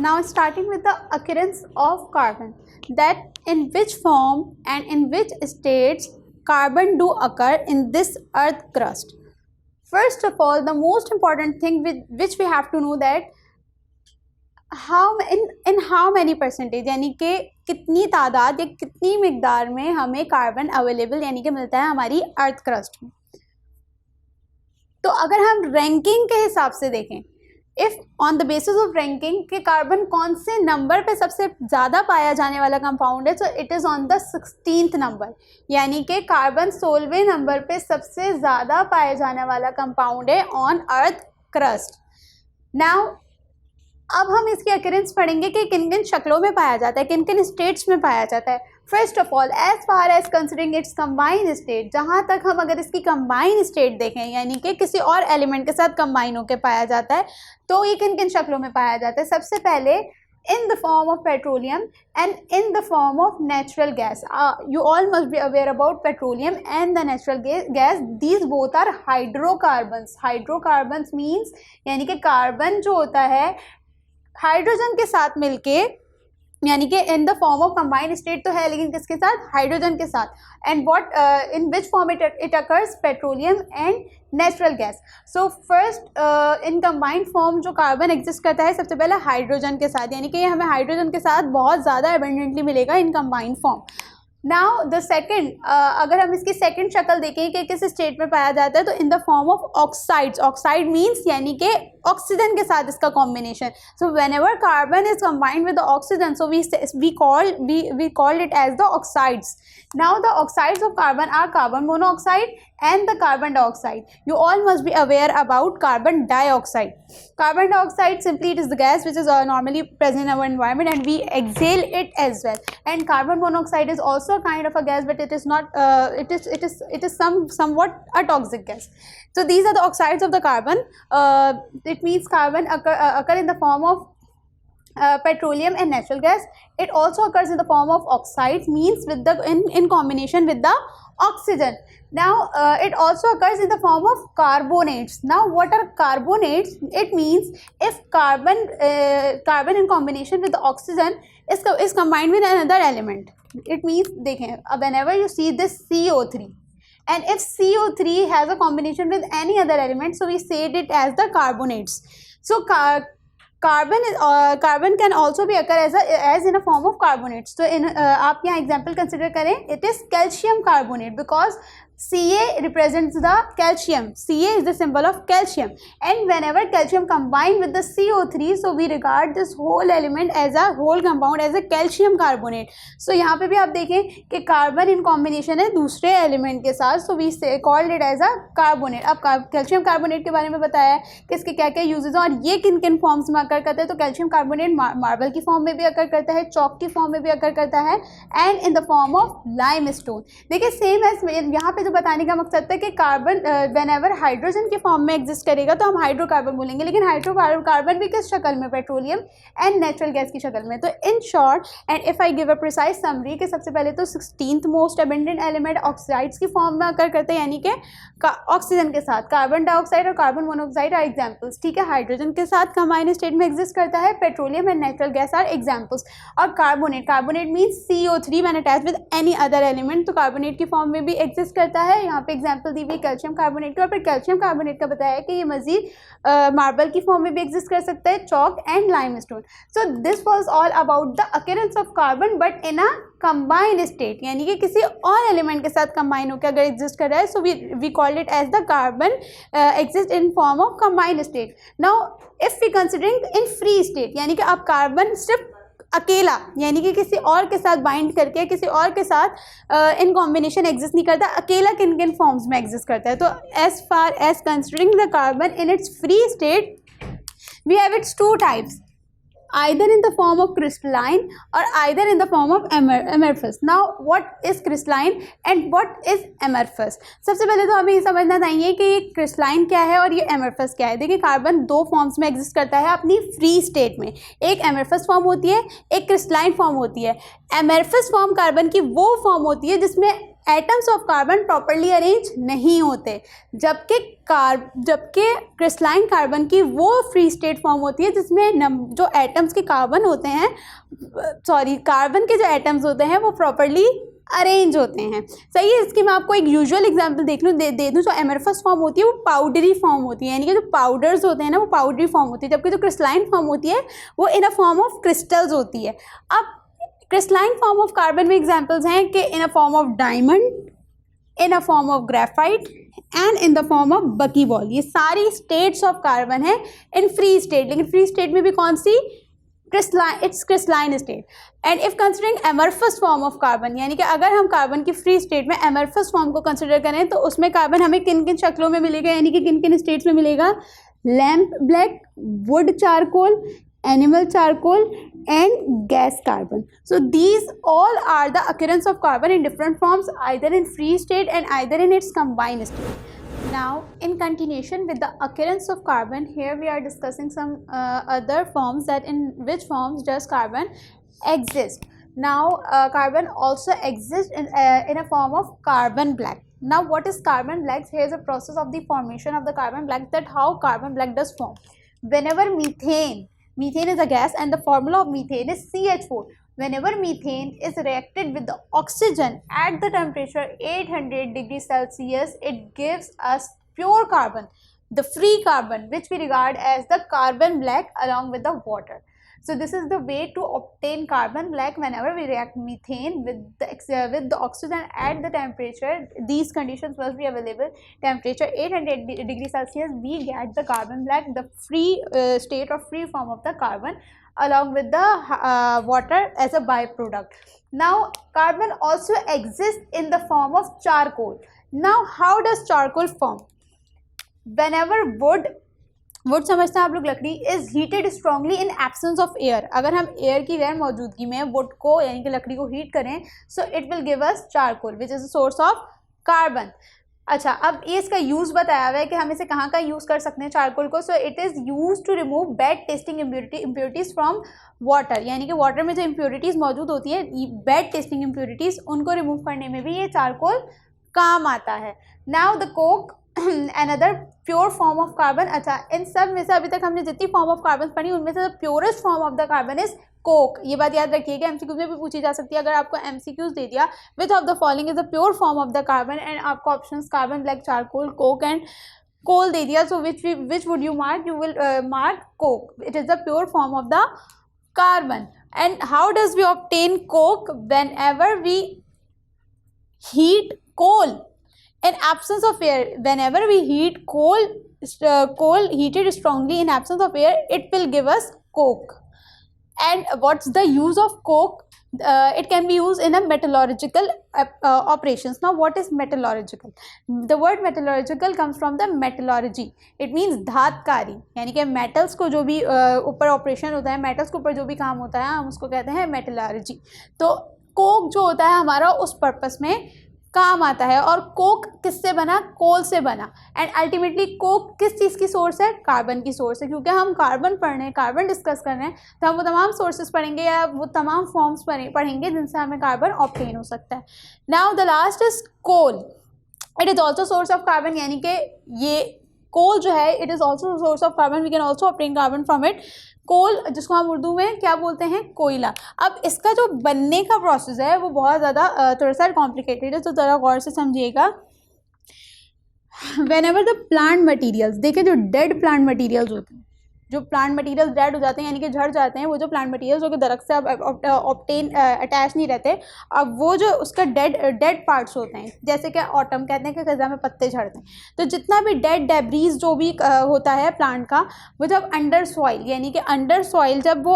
Now starting with the occurrence of carbon, that in which form and in which states carbon do occur in this earth crust. First of all, the most important thing which we have to know that how in how many percentage, यानी कि कितनी तादाद या कितनी मिकदार में हमें carbon available यानी कि मिलता है हमारी अर्थ क्रस्ट में. तो अगर हम रैंकिंग के हिसाब से देखें, if on the basis of ranking कि कार्बन कौन से नंबर पे सबसे ज़्यादा पाया जाने वाला कंपाउंड है, सो it is on the 16th number, यानी कि कार्बन 16वें नंबर पे सबसे ज़्यादा पाया जाने वाला कंपाउंड है ऑन अर्थ क्रस्ट. नाउ अब हम इसकी अकरेंस पढ़ेंगे कि किन किन शक्लों में पाया जाता है, किन किन स्टेट्स में पाया जाता है. First of all, as far as considering it's combined state, जहाँ तक हम अगर इसकी कंबाइंड स्टेट देखें यानी कि किसी और एलिमेंट के साथ कंबाइन होकर पाया जाता है, तो ये किन किन शक्लों में पाया जाता है. सबसे पहले in the form of petroleum and in the form of natural gas. You all must be aware about petroleum and the natural gas. These both are hydrocarbons. Hydrocarbons means यानी कि कार्बन जो होता है हाइड्रोजन के साथ मिलके, यानी कि इन the form of combined state तो है लेकिन किसके साथ, हाइड्रोजन के साथ. And what in which form it occurs, petroleum and natural gas. So first in combined form जो कार्बन एग्जिस्ट करता है सबसे पहले हाइड्रोजन के साथ, यानी कि हमें हाइड्रोजन के साथ बहुत ज़्यादा एबंडेंटली मिलेगा in combined form. Now the second, अगर हम इसकी सेकेंड शक्ल देखें कि किस स्टेट में पाया जाता है, तो in the form of oxides. Oxide means यानी कि ऑक्सीजन के साथ इसका combination. So whenever carbon is combined with the oxygen, so we called it as the oxides. Now the oxides of carbon are carbon monoxide and the carbon dioxide. You all must be aware about carbon dioxide. Carbon dioxide, simply it is the gas which is normally present in our environment and we exhale it as well. And carbon monoxide is also a kind of a gas, but it is not. It is somewhat a toxic gas. So these are the oxides of the carbon. It means carbon occur in the form of petroleum and natural gas. It also occurs in the form of oxides, means with the in combination with the oxygen. Now it also occurs in the form of carbonates. Now what are carbonates? It means if carbon in combination with the oxygen is combined with another element. It means देखें, whenever you see this CO3, and if CO3 has a combination with any other element, so we say it as the carbonates. So carbon can also be occur as in a form of carbonates. So in आप यहाँ example consider करें, it is calcium carbonate because Ca represents the calcium. Ca is the symbol of calcium, and whenever calcium combined with the CO3, so we regard this whole element as a whole compound as a calcium carbonate. So यहाँ पे भी आप देखें कि carbon in combination है दूसरे element के साथ, so we say called it as a carbonate. अब कैल्शियम कार्बोनेट के बारे में बताया है कि इसके क्या क्या यूजेज हैं और ये किन किन फॉर्म्स में अकर करता है. तो कैल्शियम कार्बोनेट मार्बल की फॉर्म में भी अकर करता है, चॉक की फॉर्म में भी अकर करता है, and in the form of lime stone. देखिए सेम एज यहाँ पे बताने का मकसद था कि कार्बन व्हेन एवर हाइड्रोजन के फॉर्म में एग्जिस्ट करेगा तो हम हाइड्रोकार्बन बोलेंगे, लेकिन हाइड्रोकार्बन भी किस शक्ल में, पेट्रोलियम एंड नेचुरल गैस की शक्ल में. तो in short and if I give a precise summary कि सबसे पहले तो 16th most abundant element oxides की फॉर्म में अकर करते हैं, यानी कि ऑक्सीजन के साथ. कार्बन डाइऑक्साइड और कार्बन मोनोऑक्साइड आर एग्जाम्पल्स. ठीक है, हाइड्रोजन के साथ कंबाइंड स्टेट में एग्जिस्ट करता है, petroleum and natural gas are examples. और carbonate means CO3 when attached with any other element, तो कार्बोनेट की फॉर्म में भी एग्जिस्ट करता है. यहाँ पे एग्जांपल दी हुई कैल्शियम कार्बोनेट की, और फिर कैल्शियम कार्बोनेट का बताया है कि ये मजीद मार्बल की फॉर्म में भी एग्जिस्ट कर सकता है, chalk and limestone. So this was all about the occurrence of carbon but in a combined state, यानी कि किसी और एलिमेंट के साथ कंबाइन होकर अगर एग्जिस्ट कर रहा है, so we called it as the carbon exist in form of combined state. Now if we considering in free state, यानी कि अब कार्बन सिर्फ अकेला यानी कि किसी और के साथ बाइंड करके किसी और के साथ इन कॉम्बिनेशन एग्जिस्ट नहीं करता, अकेला किन किन फॉर्म्स में एग्जिस्ट करता है. तो as far as considering the carbon in its free state we have its two types, either in the form of crystalline or either in the form of amorphous. Now what is crystalline and what is amorphous? सबसे पहले तो हमें ये समझना चाहिए कि ये crystalline क्या है और ये amorphous क्या है. देखिए कार्बन दो फॉर्म्स में एग्जिस्ट करता है अपनी फ्री स्टेट में, एक amorphous फॉर्म होती है, एक crystalline फॉर्म होती है. amorphous फॉर्म कार्बन की वो फॉर्म होती है जिसमें atoms of carbon properly arrange नहीं होते, जबकि क्रिस्टलाइन कार्बन की वो फ्री स्टेट फॉर्म होती है जिसमें जो एटम्स के कार्बन होते हैं, कार्बन के जो एटम्स होते हैं वो प्रॉपरली अरेंज होते हैं। सही है। इसकी मैं आपको एक यूजुअल एग्जांपल दे दूँ। जो एमरफस फॉर्म होती है वो पाउडरी फॉर्म होती है, यानी कि जो पाउडर्स होते हैं ना वो पाउडरी फॉर्म होती है, जबकि जो क्रिस्टलाइन फॉर्म होती है वो in a form of crystals होती है। अब क्रिस्टलाइन फॉर्म ऑफ कार्बन में एग्जांपल्स हैं कि in a form of diamond, in a form of graphite and in the form of buckyball. ये सारी स्टेट्स ऑफ कार्बन है इन फ्री स्टेट, लेकिन फ्री स्टेट में भी कौन सी? It's crystalline state. And if considering amorphous form of carbon, यानी कि अगर हम कार्बन की फ्री स्टेट में एमरफस फॉर्म को कंसिडर करें तो उसमें कार्बन हमें किन किन शक्लों में मिलेगा, यानी कि किन किन स्टेट्स में मिलेगा? Lamp black, would charcoal, animal charcoal and gas carbon. So these all are the occurrence of carbon in different forms, either in free state and either in its combined state. Now in continuation with the occurrence of carbon, here we are discussing some other forms, that in which forms does carbon exist. Now carbon also exists in a form of carbon black. Now what is carbon black? Here is a process of the formation of the carbon black, that how carbon black does form. Whenever methane is a gas and the formula of methane is CH4. Whenever methane is reacted with the oxygen at the temperature 800 degrees Celsius, it gives us pure carbon, the free carbon, which we regard as the carbon black along with the water. So this is the way to obtain carbon black. Whenever we react methane with the oxygen at the temperature, these conditions must be available. Temperature 800 degrees Celsius, we get the carbon black, the free state or free form of the carbon along with the water as a byproduct. Now carbon also exists in the form of charcoal. Now how does charcoal form? Whenever wood समझते हैं आप लोग, लकड़ी is heated strongly in absence of air. अगर हम air की गैर मौजूदगी में वुड को यानी कि लकड़ी को हीट करें, so it will give us charcoal which is a source of carbon. अच्छा, अब ये इसका यूज़ बताया हुआ है कि हम इसे कहाँ का यूज़ कर सकते हैं चारकोल को। So it is use to remove bad tasting impurities from water, यानी कि वाटर में जो इम्प्योरिटीज़ मौजूद होती है, बैड टेस्टिंग इम्प्योरिटीज़, उनको रिमूव करने में भी ये चारकोल काम आता है। Now the coke another pure form of carbon. अच्छा, इन सब में से अभी तक हमने जितनी फॉर्म ऑफ कार्बन पढ़ी उनमें से purest form of the carbon is Coke. ये बात याद रखिएगा, एमसीक्यूज में भी पूछी जा सकती है। अगर आपको एमसीक्यूज दे दिया which of the following is the pure form of the carbon and आपको options carbon, black, charcoal, coke and coal दे दिया, so which would you mark? You will mark coke, it is the pure form of the carbon. And how does we obtain coke? Whenever we heat coal in absence of air, whenever we heat coal heated strongly in absence of air, it will give us coke. And what's the use of coke? It can be used in a metallurgical operations. Now what is metallurgical? The word metallurgical comes from the metallurgy. It means धातकारी, यानी कि metals को जो भी ऊपर operation होता है, metals के ऊपर जो भी काम होता है, हम उसको कहते हैं metallurgy. तो कोक जो होता है हमारा उस पर्पस में काम आता है। और कोक किससे बना? कोल से बना। एंड अल्टीमेटली कोक किस चीज़ की सोर्स है? कार्बन की सोर्स है। क्योंकि हम कार्बन पढ़ रहे हैं, कार्बन डिस्कस कर रहे हैं, तो हम वो तमाम सोर्सेज पढ़ेंगे या वो तमाम फॉर्म्स पढ़ेंगे जिनसे हमें कार्बन ऑब्टेन हो सकता है। Now the last is coal. It is also source of carbon, यानी कि ये कोल जो है it is also source of carbon, we can also obtain carbon from it. Coal, जिसको हम उर्दू में क्या बोलते हैं? कोयला। अब इसका जो बनने का प्रोसेस है वो बहुत ज़्यादा थोड़ा सा कॉम्प्लिकेटेड है, तो ज़रा गौर से समझिएगा। व्हेनेवर द प्लांट मटेरियल्स, देखिए जो डेड प्लांट मटेरियल्स होते हैं, जो प्लांट मटेरियल्स डेड हो जाते हैं यानी कि झड़ जाते हैं, वो जो प्लांट मटेरियल्स जो कि दरख्त से अब ऑब्टेन अटैच नहीं रहते, अब वो जो उसका डेड पार्ट्स होते हैं, जैसे कि ऑटम कहते हैं कि ख़ज़ां में पत्ते झड़ते हैं, तो जितना भी डेड डेब्रीज जो भी होता है प्लांट का, वो जब अंडर सॉइल, यानी कि अंडर सॉइल जब वो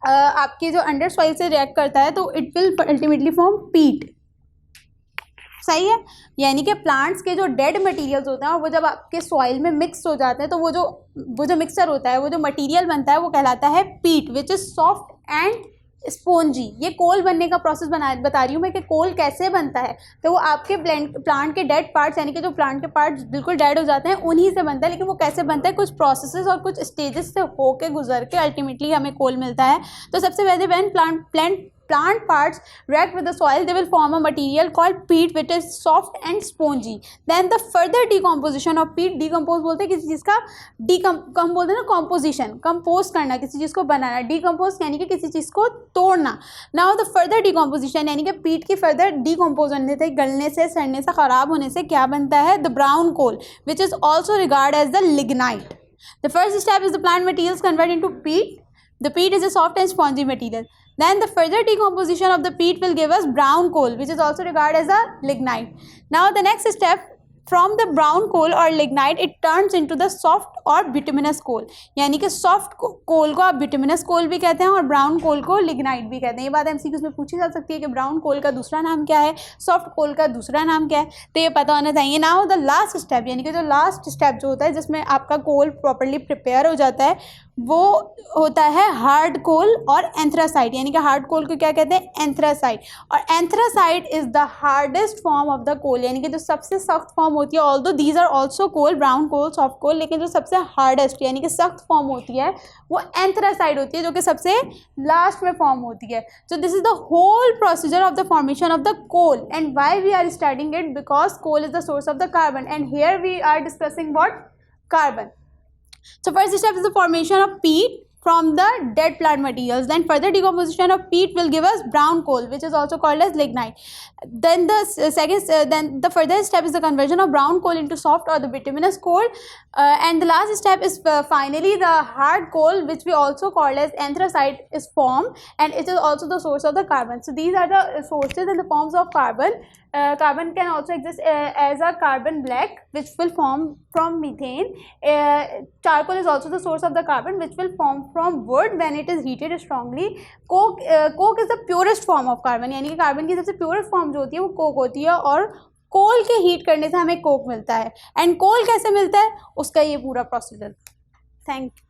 आपके जो अंडर सॉइल से रिएक्ट करता है तो इट विल अल्टीमेटली फॉर्म पीट। सही है, यानी कि प्लांट्स के जो डेड मटेरियल्स होते हैं और वो जब आपके सॉइल में मिक्स हो जाते हैं तो वो जो मिक्सचर होता है, वो जो मटेरियल बनता है वो कहलाता है पीट, which is soft and spongy. ये कोल बनने का प्रोसेस बता रही हूँ मैं कि कोल कैसे बनता है। तो वो आपके प्लांट के डेड पार्ट्स, यानी कि जो प्लांट के पार्ट्स बिल्कुल डेड हो जाते हैं उन्हीं से बनता है, लेकिन वो कैसे बनता है? कुछ प्रोसेसेस और कुछ स्टेजेस से होके गुजर के अल्टीमेटली हमें कोल मिलता है। तो सबसे पहले when plant parts react with the soil, they will form a material called peat which is soft and spongy. Then the further decomposition of peat, decompose बोलते हैं किसी चीज़ का हम बोलते हैं ना composition, compose करना, किसी चीज़ को बनाना, decompose यानी कि किसी चीज़ को तोड़ना. Now the further decomposition यानी कि peat की further decompose होने से, गलने से, सड़ने से, ख़राब होने से क्या बनता है? The brown coal which is also regarded as the lignite. The first step is the plant materials convert into peat. The peat is a soft and spongy material. Then the further decomposition of the peat will give us brown coal which is also regarded as a lignite. Now the next step, from the brown coal or lignite it turns into the soft और bituminous coal. यानी कि soft coal को आप bituminous coal भी कहते हैं और brown coal को lignite भी कहते हैं. ये बात MCQs में पूछी जा सकती है कि brown coal का दूसरा नाम क्या है, soft coal का दूसरा नाम क्या है, तो ये पता होना चाहिए. Now the last step यानी कि जो last step जो होता है जिसमें आपका coal properly prepare हो जाता है वो होता है हार्ड कोल और एंथ्रासाइट. यानी कि हार्ड कोल को क्या कहते हैं? एंथ्रासाइट. और anthracite is the hardest form of the coal, यानी कि जो सबसे सख्त फॉर्म होती है. Although these are also coal, brown coal, soft coal, लेकिन जो सबसे हार्डेस्ट यानी कि सख्त फॉर्म होती है वो एंथ्रासाइट होती है जो कि सबसे लास्ट में फॉर्म होती है. So this is the whole procedure of the formation of the coal. And why we are studying it? Because coal is the source of the carbon and here we are discussing what? Carbon. So first step is the formation of peat from the dead plant materials. Then further decomposition of peat will give us brown coal which is also called as lignite. Then the further step is the conversion of brown coal into soft or the bituminous coal. And the last step is finally the hard coal which we also call as anthracite is formed, and it is also the source of the carbon. So these are the sources and the forms of carbon. Carbon can also exist as a carbon black which will form from methane. Charcoal is also the source of the carbon which will form from wood when it is heated strongly. Coke is the purest form of carbon, यानी कि carbon की सबसे purest form जो होती है वो Coke होती है और कोल के हीट करने से हमें कोक मिलता है. एंड कोल कैसे मिलता है उसका ये पूरा प्रोसीजर. Thank you.